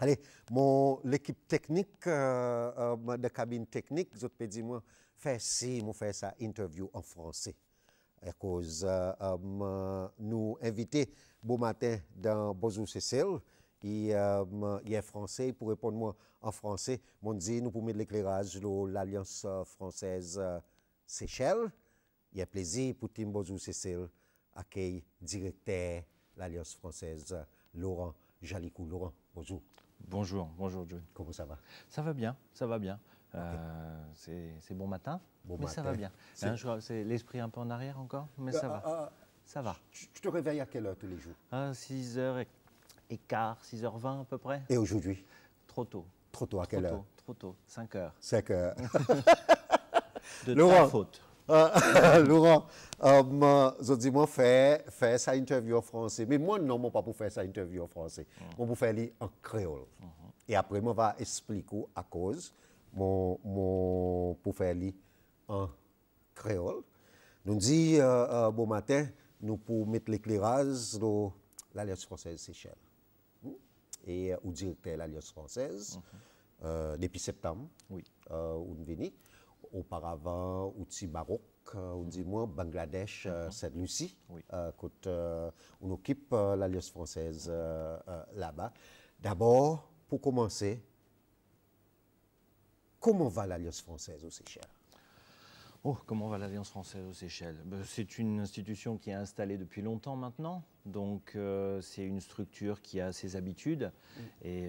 Allez, l'équipe technique, de cabine technique, je peux dire, moi, fait ça interview en français. À cause, nous inviter beau matin dans Bonjour Cécile, il est français, pour répondre moi en français, mon dit, nous pouvons mettre l'éclairage de l'Alliance française Seychelles. Il y a plaisir pour Tim Bonjour Cécile, accueil directeur de l'Alliance française, Laurent Jalicou. Laurent, bonjour. Bonjour, bonjour John. Comment ça va? Ça va bien, ça va bien. Okay. C'est bon matin, bon mais matin. ça va bien. C'est l'esprit un peu en arrière encore, mais ça va. Ça va. Tu te réveilles à quelle heure tous les jours? 6h15, 6h20 à peu près. Et aujourd'hui? Trop tôt. Trop tôt, à quelle heure? Trop tôt, 5h. 5h. De Laurent, ta faute. Laurent, je dis, moi, faire sa interview en français. Mais moi, non, pas pour faire sa interview en français. Moi, pour faire en créole. Et après, moi, va expliquer à cause, pour faire en créole. Nous dit, bon matin, nous pour mettre l'éclairage de l'Alliance française Seychelles. Et au directeur de l'Alliance française, depuis septembre, Oui. où nous venons. Auparavant, outil Maroc, on dit moi, Bangladesh, Sainte-Lucie, Oui. quand on occupe l'Alliance française là-bas. D'abord, pour commencer, comment va l'Alliance française aux Seychelles? Oh, comment va l'Alliance française aux Seychelles? C'est une institution qui est installée depuis longtemps maintenant, donc c'est une structure qui a ses habitudes. Et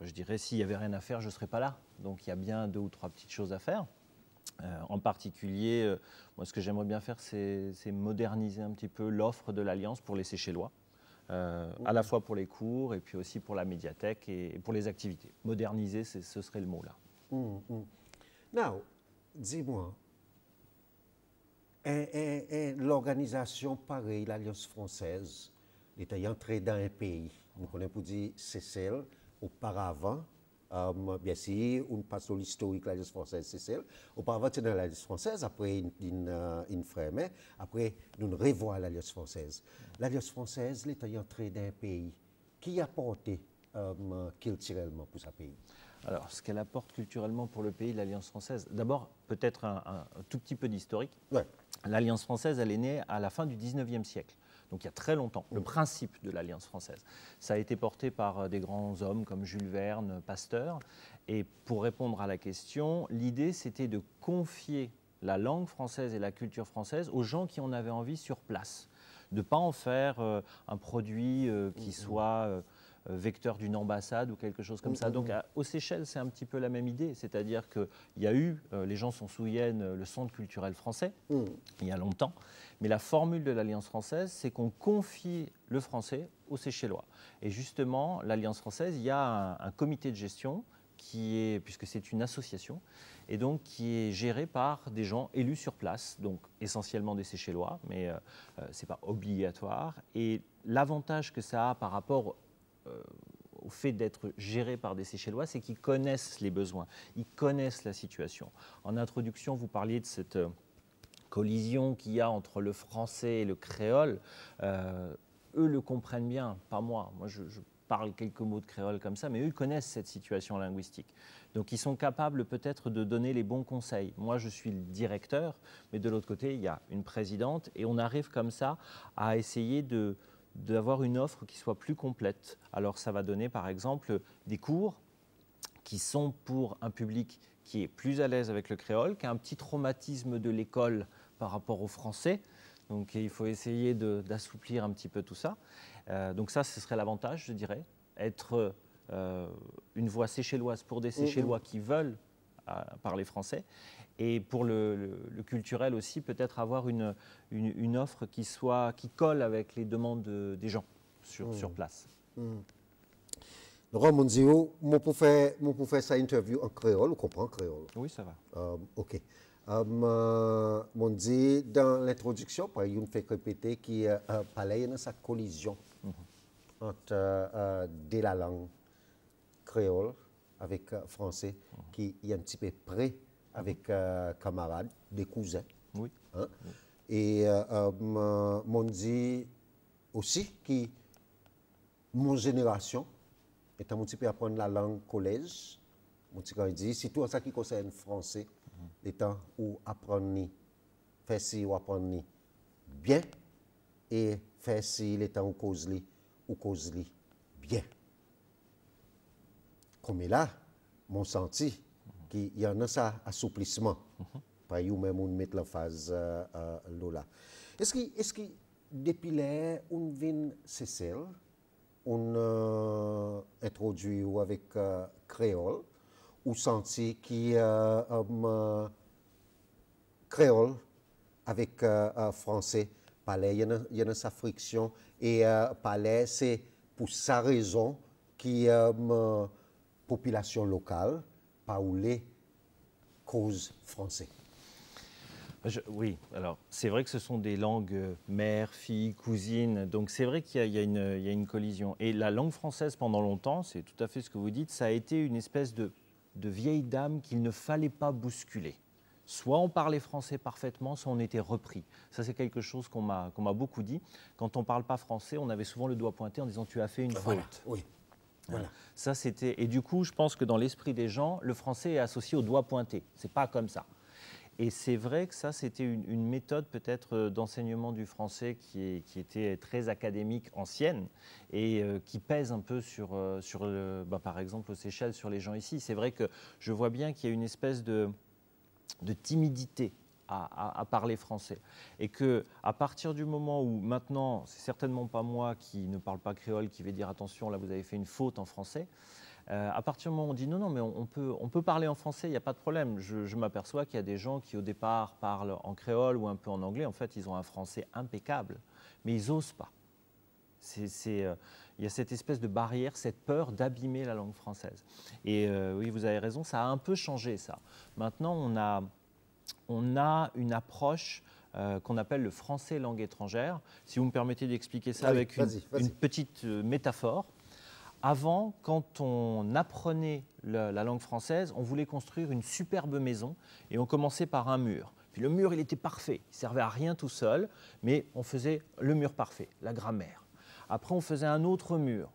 je dirais, s'il n'y avait rien à faire, je ne serais pas là. Donc il y a bien 2 ou 3 petites choses à faire. En particulier, moi ce que j'aimerais bien faire, c'est moderniser un petit peu l'offre de l'Alliance pour les Seychellois, à la fois pour les cours et puis aussi pour la médiathèque et pour les activités. Moderniser, ce serait le mot là. Now, dis-moi, l'organisation pareille, l'Alliance française, était entrée dans un pays, nous connaissons pour dire Seychelles, auparavant. Bien sûr, on passe sur l'historique de l'Alliance française, Seychelles. Auparavant, c'était dans l'Alliance française, après une fermée, après, nous revoyons l'Alliance française. L'Alliance française, l'État est entré dans un pays qui a apporté culturellement pour ce pays. Alors, ce qu'elle apporte culturellement pour le pays, l'Alliance française, d'abord, peut-être un tout petit peu d'historique. Ouais. L'Alliance française, elle est née à la fin du 19e siècle. Donc il y a très longtemps, le principe de l'Alliance française. Ça a été porté par des grands hommes comme Jules Verne, Pasteur. Et pour répondre à la question, l'idée c'était de confier la langue française et la culture française aux gens qui en avaient envie sur place. De ne pas en faire un produit qui soit vecteur d'une ambassade ou quelque chose comme ça. Donc aux Seychelles, c'est un petit peu la même idée. C'est-à-dire qu'il y a eu, les gens s'en souviennent, le centre culturel français, il y a longtemps. Mais la formule de l'Alliance française, c'est qu'on confie le français aux Seychellois. Et justement, l'Alliance française, il y a un comité de gestion qui est, puisque c'est une association, et donc qui est géré par des gens élus sur place, donc essentiellement des Seychellois, mais ce n'est pas obligatoire. Et l'avantage que ça a par rapport au fait d'être géré par des Seychellois, c'est qu'ils connaissent les besoins, ils connaissent la situation. En introduction, vous parliez de cette collision qu'il y a entre le français et le créole. Eux le comprennent bien, pas moi. Moi, je parle quelques mots de créole comme ça, mais eux, ils connaissent cette situation linguistique. Donc, ils sont capables peut-être de donner les bons conseils. Moi, je suis le directeur, mais de l'autre côté, il y a une présidente, et on arrive comme ça à essayer d'avoir une offre qui soit plus complète. Alors ça va donner par exemple des cours qui sont pour un public qui est plus à l'aise avec le créole, qui a un petit traumatisme de l'école par rapport au français. Donc il faut essayer d'assouplir un petit peu tout ça. Donc ça, ce serait l'avantage, je dirais, être une voix séchelloise pour des Seychellois qui veulent parler français. Et pour le culturel aussi, peut-être avoir une offre qui colle avec les demandes des gens sur place. Laurent Monzio, moi pour faire cette interview en créole, on comprend créole. Oui, ça va. OK. Mon dit, dans l'introduction, il fait répéter qu'il y a dans sa collision entre la langue créole avec français qui est un petit peu près avec camarades, des cousins. Oui. Hein? Et m'ont dit aussi que mon génération étant mon petit peu apprendre la langue collège, mon petit quand il dit, surtout en ce qui concerne français, étant où apprendre ni, faire si ou apprendre ni bien, et faire si l'état ou cause li bien. Comme là, mon senti qu'il y en a ça assouplissement. Par you même on met la phase là. Est-ce que depuis là on vient Cécile, on introduit ou avec créole ou senti qui créole avec français palais il y en a sa friction et palais c'est pour sa raison qui population locale parler cause français. Oui, alors c'est vrai que ce sont des langues mère, fille, cousine, donc c'est vrai qu'il y a une collision. Et la langue française pendant longtemps, c'est tout à fait ce que vous dites, ça a été une espèce de vieille dame qu'il ne fallait pas bousculer. Soit on parlait français parfaitement, soit on était repris. Ça, c'est quelque chose qu'on m'a beaucoup dit. Quand on ne parle pas français, on avait souvent le doigt pointé en disant « tu as fait une Voilà, faute ». oui. Voilà. Ça, c'était... Et du coup, je pense que dans l'esprit des gens, le français est associé au doigt pointé. Ce n'est pas comme ça. Et c'est vrai que ça, c'était une méthode peut-être d'enseignement du français qui était très académique, ancienne, et qui pèse un peu sur par exemple, aux Seychelles, sur les gens ici. C'est vrai que je vois bien qu'il y a une espèce de timidité à parler français. Et qu'à partir du moment où maintenant, c'est certainement pas moi qui ne parle pas créole qui vais dire attention, là vous avez fait une faute en français, à partir du moment où on dit non, mais on peut parler en français, il n'y a pas de problème. Je m'aperçois qu'il y a des gens qui au départ parlent en créole ou un peu en anglais, en fait ils ont un français impeccable, mais ils n'osent pas. Il y a cette espèce de barrière, cette peur d'abîmer la langue française. Et oui, vous avez raison, ça a un peu changé ça. Maintenant, on a une approche qu'on appelle le français langue étrangère. Si vous me permettez d'expliquer ça avec une petite métaphore. Avant, quand on apprenait la langue française, on voulait construire une superbe maison et on commençait par un mur. Puis le mur, il était parfait, il ne servait à rien tout seul, mais on faisait le mur parfait, la grammaire. Après, on faisait un autre mur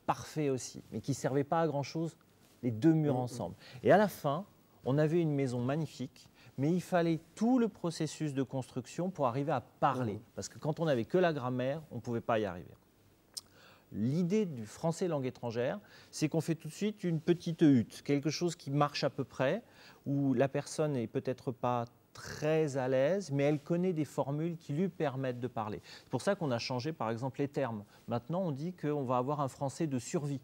parfait aussi, mais qui ne servait pas à grand-chose, les deux murs ensemble. Et à la fin, on avait une maison magnifique, mais il fallait tout le processus de construction pour arriver à parler. Parce que quand on n'avait que la grammaire, on ne pouvait pas y arriver. L'idée du français langue étrangère, c'est qu'on fait tout de suite une petite hutte, quelque chose qui marche à peu près, où la personne n'est peut-être pas très à l'aise, mais elle connaît des formules qui lui permettent de parler. C'est pour ça qu'on a changé par exemple les termes. Maintenant, on dit qu'on va avoir un français de survie.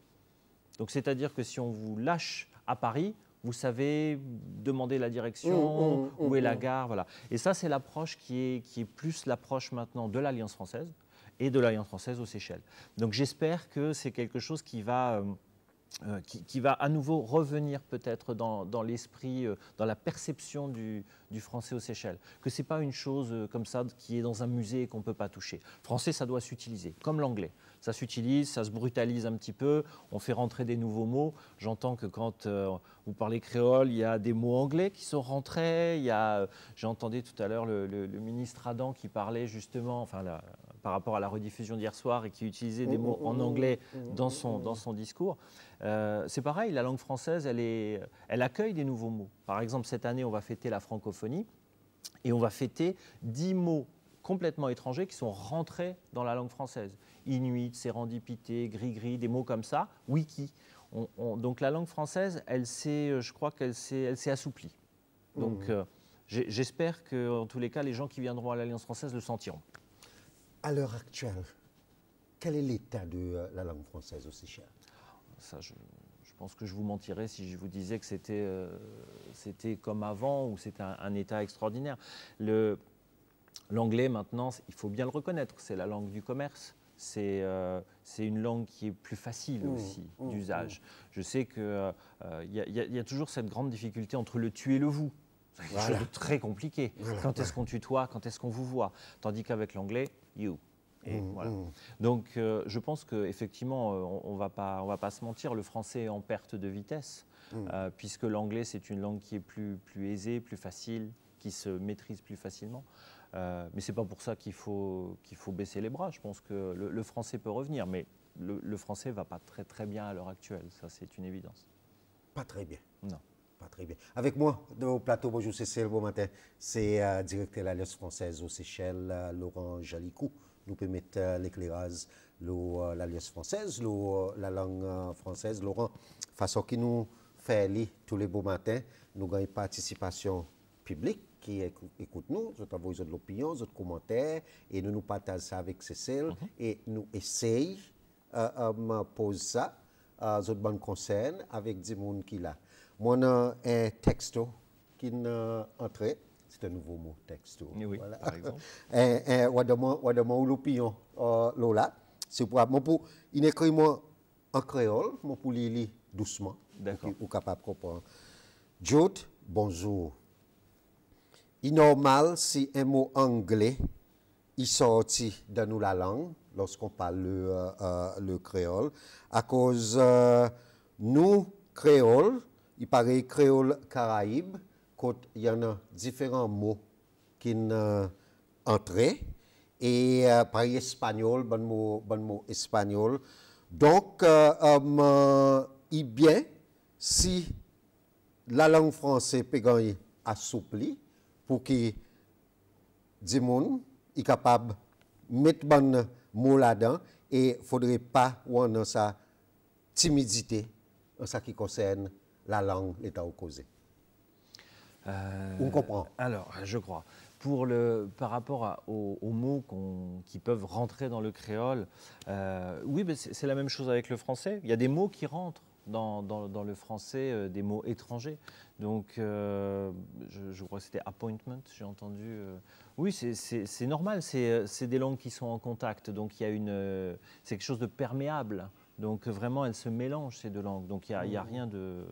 Donc c'est-à-dire que si on vous lâche à Paris, vous savez demander la direction, où est la gare, voilà. Et ça, c'est l'approche qui est plus l'approche maintenant de l'Alliance française et de l'Alliance française aux Seychelles. Donc j'espère que c'est quelque chose qui va à nouveau revenir peut-être dans l'esprit, dans la perception du français aux Seychelles. Que ce n'est pas une chose comme ça qui est dans un musée et qu'on ne peut pas toucher. Le français, ça doit s'utiliser, comme l'anglais. Ça s'utilise, ça se brutalise un petit peu, on fait rentrer des nouveaux mots. J'entends que quand vous parlez créole, il y a des mots anglais qui sont rentrés. J'ai entendu tout à l'heure le ministre Adam qui parlait justement, par rapport à la rediffusion d'hier soir et qui utilisait des mots en anglais dans son discours. C'est pareil, la langue française, elle accueille des nouveaux mots. Par exemple, cette année, on va fêter la francophonie et on va fêter 10 mots complètement étrangers qui sont rentrés dans la langue française. Inuit, sérendipité, gris-gris, des mots comme ça, wiki. Donc la langue française, je crois qu'elle s'est assouplie. Donc j'espère qu'en tous les cas, les gens qui viendront à l'Alliance française le sentiront. À l'heure actuelle, quel est l'état de la langue française aux Seychelles? Ça, je pense que je vous mentirais si je vous disais que c'était comme avant ou c'était un état extraordinaire. L'anglais, maintenant, il faut bien le reconnaître, c'est la langue du commerce. C'est une langue qui est plus facile aussi d'usage. Je sais qu'il y a toujours cette grande difficulté entre le tu et le vous. C'est quelque chose de très compliqué. Quand est-ce qu'on tutoie, quand est-ce qu'on vous voit? Tandis qu'avec l'anglais, you. Et voilà. Donc je pense qu'effectivement, on ne va pas se mentir, le français est en perte de vitesse, puisque l'anglais, c'est une langue qui est plus aisée, plus facile, qui se maîtrise plus facilement. Mais ce n'est pas pour ça qu'il faut baisser les bras. Je pense que le français peut revenir, mais le français ne va pas très très bien à l'heure actuelle, ça c'est une évidence. Pas très bien. Non. Pas très bien. Avec moi, au plateau, bonjour Cécile, bon matin. C'est directeur de l'Alliance française aux Seychelles, Laurent Jalicou. Nous peut mettre l'éclairage, l'Alliance française, la langue française. Laurent, façon qui nous fait lire tous les beaux matins, nous avons une participation publique qui écoute nous, nous avons de l'opinion, de commentaires, et nous partageons ça avec Cécile, et nous essayons de poser ça, de bonnes conseils avec des gens qui là. Moi, j'ai un texto qui est entré. C'est un nouveau mot, texto. Oui, voilà. par exemple. L'opinion, Lola. C'est pour, il écrit moi en créole, moi pour lire doucement. D'accord. Ou capable de comprendre. Jude, bonjour. Il est normal si un mot anglais il sorti de nous la langue lorsqu'on parle le créole, à cause nous, créole, il paraît créole caraïbe, quand il y en a différents mots qui entrent, et par espagnol, bon mot espagnol. Donc, il bien si la langue française peut gagner assoupli pour que des gens soient capables de mettre bon mot là-dedans et il ne faudrait pas avoir sa timidité en ce qui concerne la langue, l'état au causé. On comprend. Alors, je crois. Par rapport aux mots qui peuvent rentrer dans le créole, oui, mais c'est la même chose avec le français. Il y a des mots qui rentrent dans le français, des mots étrangers. Donc, je crois que c'était appointment, j'ai entendu. Oui, c'est normal, c'est des langues qui sont en contact. Donc, c'est quelque chose de perméable. Donc, vraiment, elles se mélangent, ces deux langues. Donc, il n'y a rien de...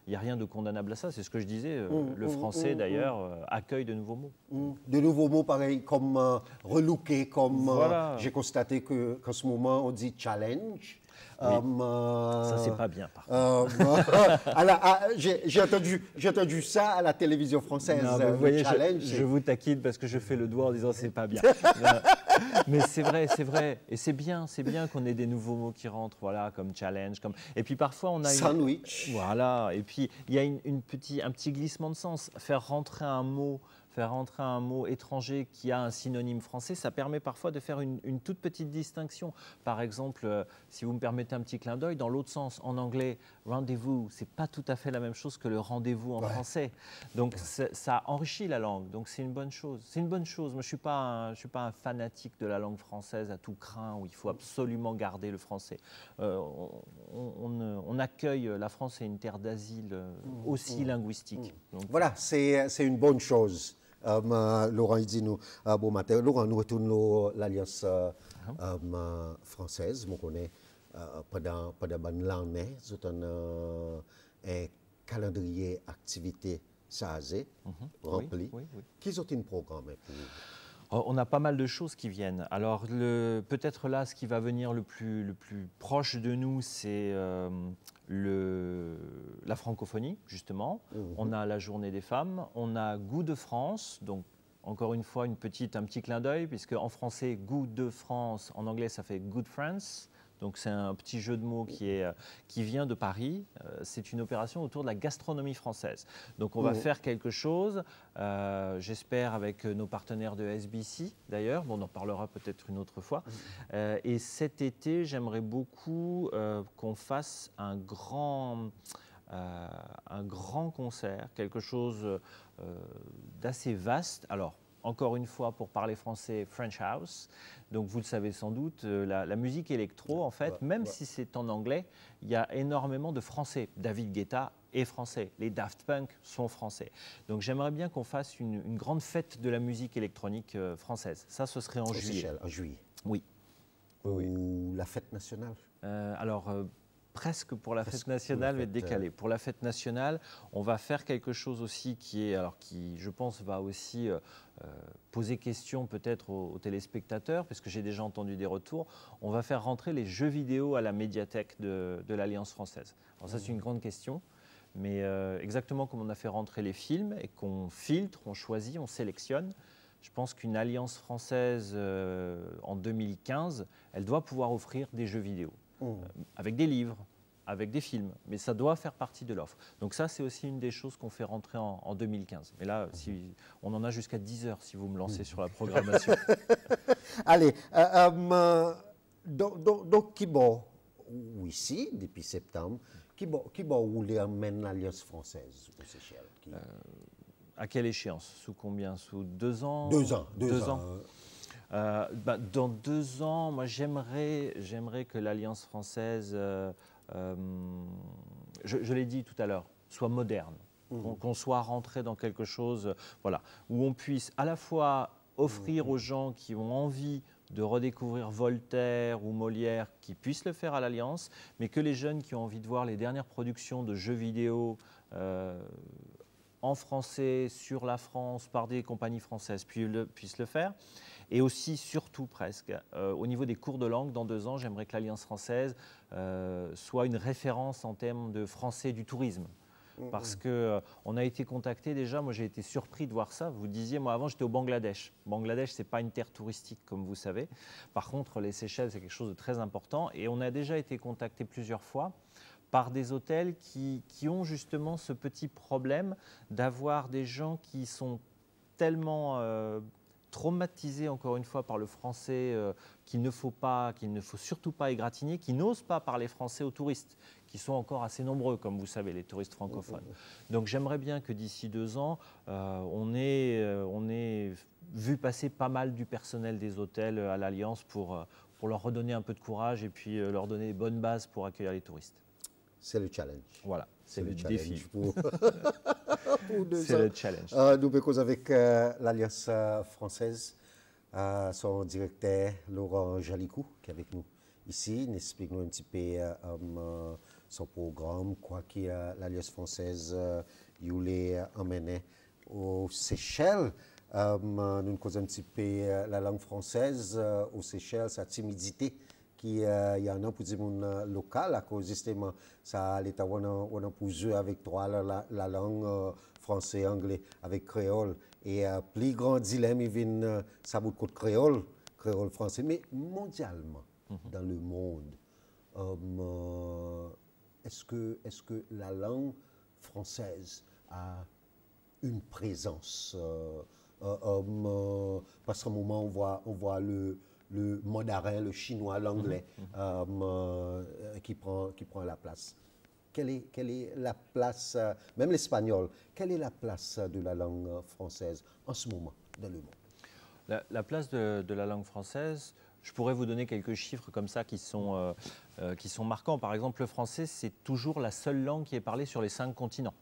Il n'y a rien de condamnable à ça, c'est ce que je disais. Le français, d'ailleurs, accueille de nouveaux mots. De nouveaux mots, pareil, comme relooker, comme Voilà. j'ai constaté qu'en ce moment, on dit challenge. Oui. Ça, c'est pas bien, par contre. J'ai entendu ça à la télévision française. Non, vous voyez, je vous taquine parce que je fais le doigt en disant c'est pas bien. Mais c'est vrai. Et c'est bien qu'on ait des nouveaux mots qui rentrent, voilà, comme challenge. Et puis parfois, on a sandwich. Voilà. Et puis, il y a un petit glissement de sens. Faire rentrer un mot étranger qui a un synonyme français, ça permet parfois de faire une toute petite distinction. Par exemple, si vous me permettez un petit clin d'œil, dans l'autre sens, en anglais, rendez-vous, c'est pas tout à fait la même chose que le rendez-vous en français. Donc ça enrichit la langue. Donc c'est une bonne chose. C'est une bonne chose. Moi, je suis pas un fanatique de la langue française à tout crin où il faut absolument garder le français. On accueille la France est une terre d'asile aussi linguistique. Donc, voilà, c'est une bonne chose. Laurent, il dit nous, bon matin. Laurent, nous retournons l'Alliance française. Je connais pendant l'année, c'est un calendrier activité chargé, rempli. Oui. Qui sont une programme pour... On a pas mal de choses qui viennent. Alors, peut-être là, ce qui va venir le plus proche de nous, c'est la francophonie, justement. On a la Journée des femmes, on a Goût de France, donc encore une fois, un petit clin d'œil, puisque en français, Goût de France, en anglais, ça fait Good France. Donc c'est un petit jeu de mots qui vient de Paris. C'est une opération autour de la gastronomie française. Donc on va faire quelque chose, j'espère avec nos partenaires de SBC d'ailleurs, bon, on en parlera peut-être une autre fois. Et cet été, j'aimerais beaucoup qu'on fasse un grand concert, quelque chose d'assez vaste. Alors, encore une fois, pour parler français, French House. Donc, vous le savez sans doute, la musique électro, en fait, même si c'est en anglais, il y a énormément de français. David Guetta est français. Les Daft Punk sont français. Donc, j'aimerais bien qu'on fasse une grande fête de la musique électronique française. Ça, ce serait en juillet. En juillet. Oui. Ou la fête nationale. Presque pour la fête nationale, mais décalé. Pour la fête nationale, on va faire quelque chose aussi qui, je pense, va aussi poser question peut-être aux téléspectateurs, parce que j'ai déjà entendu des retours. On va faire rentrer les jeux vidéo à la médiathèque de l'Alliance française. Alors ça, c'est une grande question, mais exactement comme on a fait rentrer les films et qu'on filtre, on choisit, on sélectionne, Je pense qu'une alliance française en 2015, elle doit pouvoir offrir des jeux vidéo, avec des livres, avec des films, mais ça doit faire partie de l'offre. Donc ça, c'est aussi une des choses qu'on fait rentrer en 2015. Mais là, on en a jusqu'à 10 heures si vous me lancez sur la programmation. Allez, donc qui bon, ou ici, depuis septembre, qui bon rouler amène l'Alliance française aux Seychelles? À quelle échéance? Sous combien? Sous 2 ans? 2 ans. Dans 2 ans, moi j'aimerais que l'Alliance française, je l'ai dit tout à l'heure, soit moderne, qu'on soit rentré dans quelque chose, voilà, où on puisse à la fois offrir aux gens qui ont envie de redécouvrir Voltaire ou Molière, qui puissent le faire à l'Alliance, mais que les jeunes qui ont envie de voir les dernières productions de jeux vidéo en français, sur la France, par des compagnies françaises, puissent le faire. Et aussi, surtout presque, au niveau des cours de langue, dans 2 ans, j'aimerais que l'Alliance française soit une référence en termes de français du tourisme. Parce qu'on a été contacté déjà, moi j'ai été surpris de voir ça. Vous disiez, moi avant j'étais au Bangladesh. Bangladesh, ce n'est pas une terre touristique comme vous savez. Par contre, les Seychelles, c'est quelque chose de très important. Et on a déjà été contacté plusieurs fois par des hôtels qui ont justement ce petit problème d'avoir des gens qui sont tellement traumatisés, encore une fois, par le français qu'il ne faut surtout pas égratigner, qui n'osent pas parler français aux touristes, qui sont encore assez nombreux, comme vous savez, les touristes francophones. Donc j'aimerais bien que d'ici 2 ans, on ait vu passer pas mal du personnel des hôtels à l'Alliance pour leur redonner un peu de courage et puis leur donner les bonnes bases pour accueillir les touristes. C'est le challenge. Voilà, c'est le défi. Pour 2 ans. C'est le challenge. Nous sommes avec l'Alliance française, son directeur Laurent Jalicou, qui est avec nous ici. Il explique nous un petit peu son programme, quoi que l'Alliance française voulait emmener aux Seychelles. Nous causons un petit peu la langue française aux Seychelles, sa timidité qui y en a pour des gens local à cause justement ça l'État on a pour jouer avec toi la langue français anglais avec créole et plus grand dilemme il vient ça bout de créole français mais mondialement dans le monde est-ce que la langue française a une présence parce qu'à un moment on voit le mandarin, le chinois, l'anglais qui prend la place. Quelle est la place, même l'espagnol, quelle est la place de la langue française en ce moment dans le monde? La place de la langue française, je pourrais vous donner quelques chiffres comme ça qui sont marquants. Par exemple, le français, c'est toujours la seule langue qui est parlée sur les 5 continents.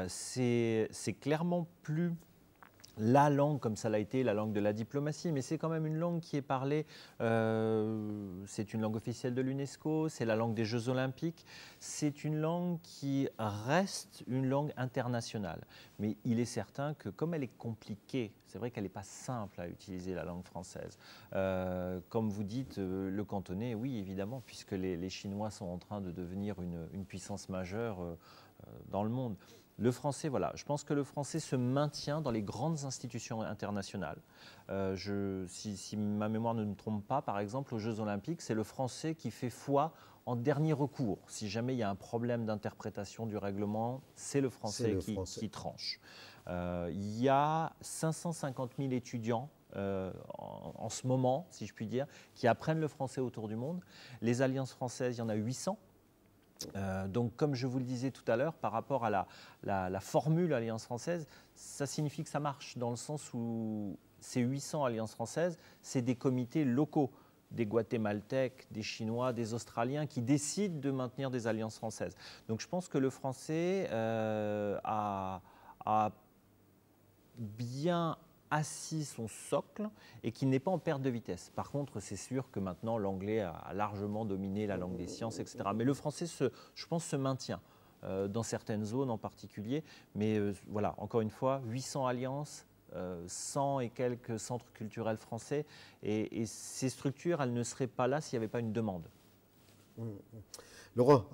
C'est clairement plus la langue comme ça l'a été, la langue de la diplomatie, mais c'est quand même une langue qui est parlée, c'est une langue officielle de l'UNESCO, c'est la langue des Jeux Olympiques, c'est une langue qui reste une langue internationale. Mais il est certain que comme elle est compliquée, c'est vrai qu'elle n'est pas simple à utiliser la langue française. Comme vous dites, le cantonais, oui évidemment, puisque les Chinois sont en train de devenir une puissance majeure dans le monde. Le français, voilà, je pense que le français se maintient dans les grandes institutions internationales. Si ma mémoire ne me trompe pas, par exemple, aux Jeux Olympiques, c'est le français qui fait foi en dernier recours. Si jamais il y a un problème d'interprétation du règlement, c'est le français qui tranche. Il y a 550 000 étudiants en ce moment, si je puis dire, qui apprennent le français autour du monde. Les alliances françaises, il y en a 800. Donc, comme je vous le disais tout à l'heure, par rapport à la formule Alliance française, ça signifie que ça marche dans le sens où ces 800 Alliances françaises, c'est des comités locaux, des Guatémaltèques, des Chinois, des Australiens qui décident de maintenir des alliances françaises. Donc, je pense que le français a bien assis son socle et qui n'est pas en perte de vitesse. Par contre, c'est sûr que maintenant, l'anglais a largement dominé la langue des sciences, etc. Mais le français, je pense, se maintient dans certaines zones en particulier. Mais voilà, encore une fois, 800 alliances, 100 et quelques centres culturels français. Et ces structures, elles ne seraient pas là s'il n'y avait pas une demande. Laurent,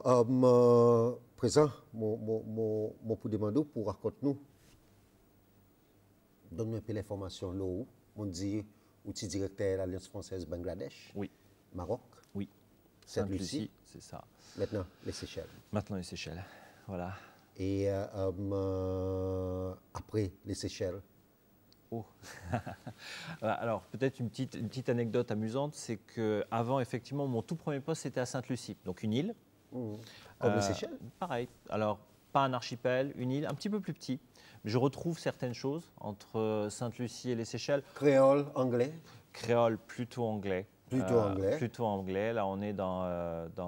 présent, mon pour demander pour raconter-nous Donne-moi un peu l'information là où on dit où tu es directeur de l'Alliance française Bangladesh, Oui, Maroc, oui. Sainte-Lucie, c'est ça. maintenant les Seychelles. Maintenant les Seychelles. Voilà. Et après les Seychelles, Oh. Alors, peut-être une petite anecdote amusante, c'est que avant, effectivement, mon tout premier poste, c'était à Sainte-Lucie, donc une île. comme les Seychelles. Pareil. Alors, pas un archipel, une île, un petit peu plus petit. Je retrouve certaines choses entre Sainte-Lucie et les Seychelles. Créole, anglais, Créole, plutôt anglais. plutôt anglais. Plutôt anglais. Là, on est dans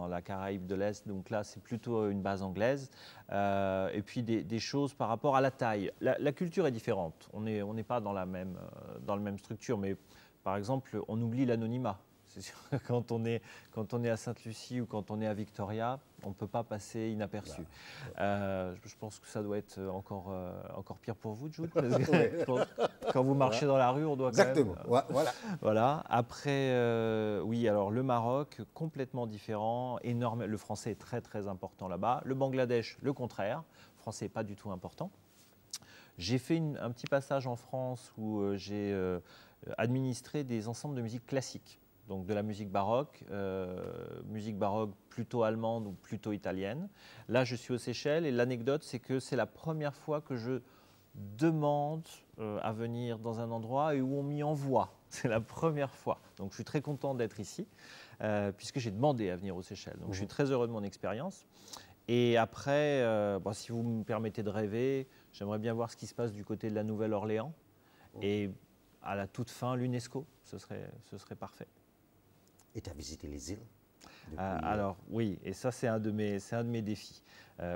la Caraïbe de l'Est, donc là, c'est plutôt une base anglaise. Et puis des choses par rapport à la taille. La culture est différente. On n'est pas dans la même structure, mais par exemple, on oublie l'anonymat. C'est sûr que quand on est à Sainte-Lucie ou quand on est à Victoria, on ne peut pas passer inaperçu. Je pense que ça doit être encore pire pour vous, Jude. Parce que je pense que quand vous marchez dans la rue, on doit Exactement. quand même, Voilà. voilà. Après, oui, alors le Maroc, complètement différent, énorme. Le français est très très important là-bas. Le Bangladesh, le contraire. Le français n'est pas du tout important. J'ai fait un petit passage en France où j'ai administré des ensembles de musique classique. Donc de la musique baroque plutôt allemande ou plutôt italienne. Là, je suis aux Seychelles et l'anecdote, c'est que c'est la première fois que je demande à venir dans un endroit et où on m'y envoie. C'est la première fois. Donc je suis très content d'être ici, puisque j'ai demandé à venir aux Seychelles. Donc je suis très heureux de mon expérience. Et après, si vous me permettez de rêver, j'aimerais bien voir ce qui se passe du côté de la Nouvelle-Orléans. Et à la toute fin, l'UNESCO, ce serait parfait. Et tu as visité les îles Alors oui, et ça c'est un de mes défis.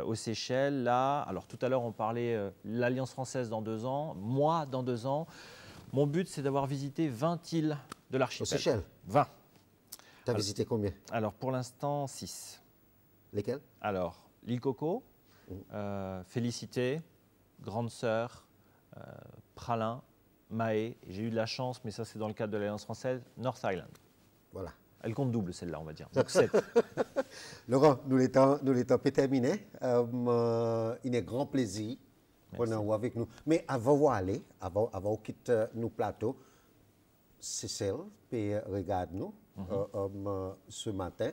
Aux Seychelles, là, alors tout à l'heure on parlait l'Alliance française dans 2 ans, moi dans 2 ans. Mon but c'est d'avoir visité 20 îles de l'archipel. Aux Seychelles 20. Tu as visité combien? Alors pour l'instant 6. Lesquelles? Alors l'île Coco, Félicité, Grande Sœur, Pralin, Mahé. J'ai eu de la chance, mais ça c'est dans le cadre de l'Alliance française, North Island. Voilà. Elle compte double, celle-là, on va dire. Donc 7. Laurent, nous l'étant peut terminer. Il est grand plaisir qu'on en avec nous. Mais avant d'aller, avant qu'on quitte nos plateaux, Cécile, puis regarde nous ce matin.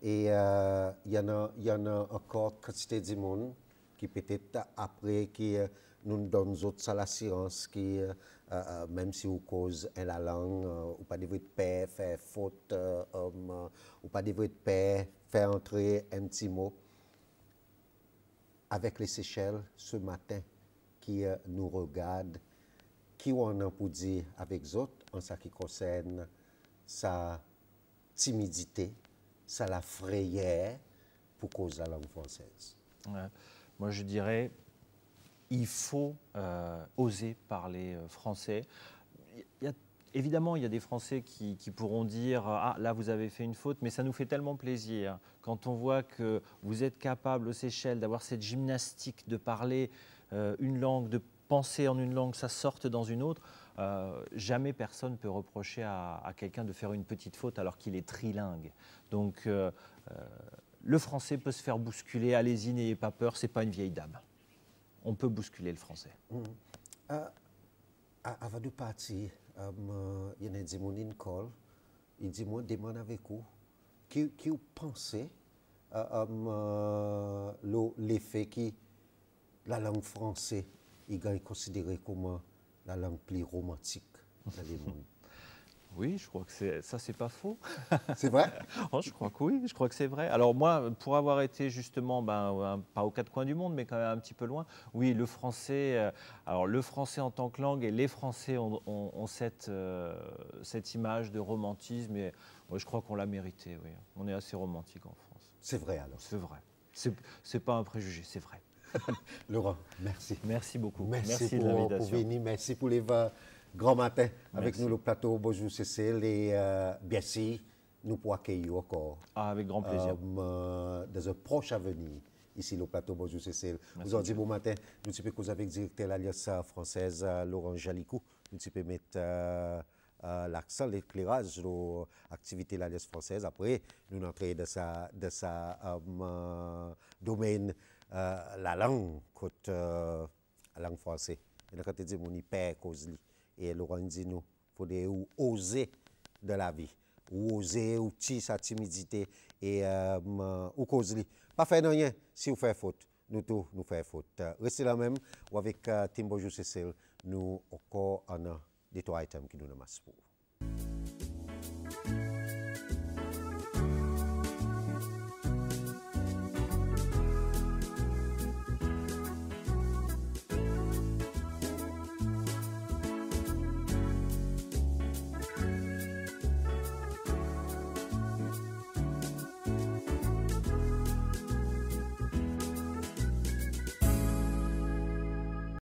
Et il y en a encore quantité de monde qui peut-être après qui nous donne autres l'assurance qui même si vous cause la langue ou pas devrait paix faire faute ou pas devrait paix faire entrer un petit mot avec les Seychelles ce matin qui nous regardent, qui on a pour dire avec eux en ce qui concerne sa timidité, sa la frayeur pour cause de la langue française. Ouais. Moi, je dirais, il faut oser parler français. Évidemment, il y a des Français qui pourront dire « Ah, là, vous avez fait une faute », mais ça nous fait tellement plaisir quand on voit que vous êtes capable aux Seychelles d'avoir cette gymnastique de parler une langue, de penser en une langue, ça sorte dans une autre. Jamais personne ne peut reprocher à quelqu'un de faire une petite faute alors qu'il est trilingue. Donc, le français peut se faire bousculer, allez-y, n'ayez pas peur, c'est pas une vieille dame. On peut bousculer le français. Avant de partir, il y en a des gens qui call, il dit moi demande avec vous, qui vous pensez l'effet que la langue française est considérée comme la langue plus romantique dans le monde. Oui, je crois que ça, c'est pas faux. C'est vrai? Oh, je crois que oui, je crois que c'est vrai. Alors moi, pour avoir été justement, pas aux 4 coins du monde, mais quand même un petit peu loin, oui, le français, alors le français en tant que langue et les Français ont cette image de romantisme, et moi, je crois qu'on l'a mérité, oui. On est assez romantique en France. C'est vrai alors? C'est vrai. C'est pas un préjugé, c'est vrai. Laurent, merci. Merci beaucoup. Merci de pour l'invitation. venir, merci pour les grands matins avec Merci. nous le plateau. Bonjour Cécile et bien sûr, nous pourrons accueillir encore. Avec grand plaisir. Dans un proche avenir, ici le plateau Bonjour Cécile. Merci. Aujourd'hui, bon matin, nous sommes causer avec le directeur de l'Alliance française, Laurent Jalicou. Nous sommes mettre l'accent, l'éclairage sur l'activité de l'Alliance française. Après, nous entrons dans sa domaine, la langue, la langue française. Et nous, quand tu dis, mon hyper cause li. Et Laurent dit, nous, il faudrait oser de la vie. Ou oser, ou sa timidité, et ou cause li. Pas faire rien si vous faites faute. Nous tous, nous faisons faute. Restez là même, ou avec Tim Bonjour Cécile, nous encore en des trois items qui nous amassent pour.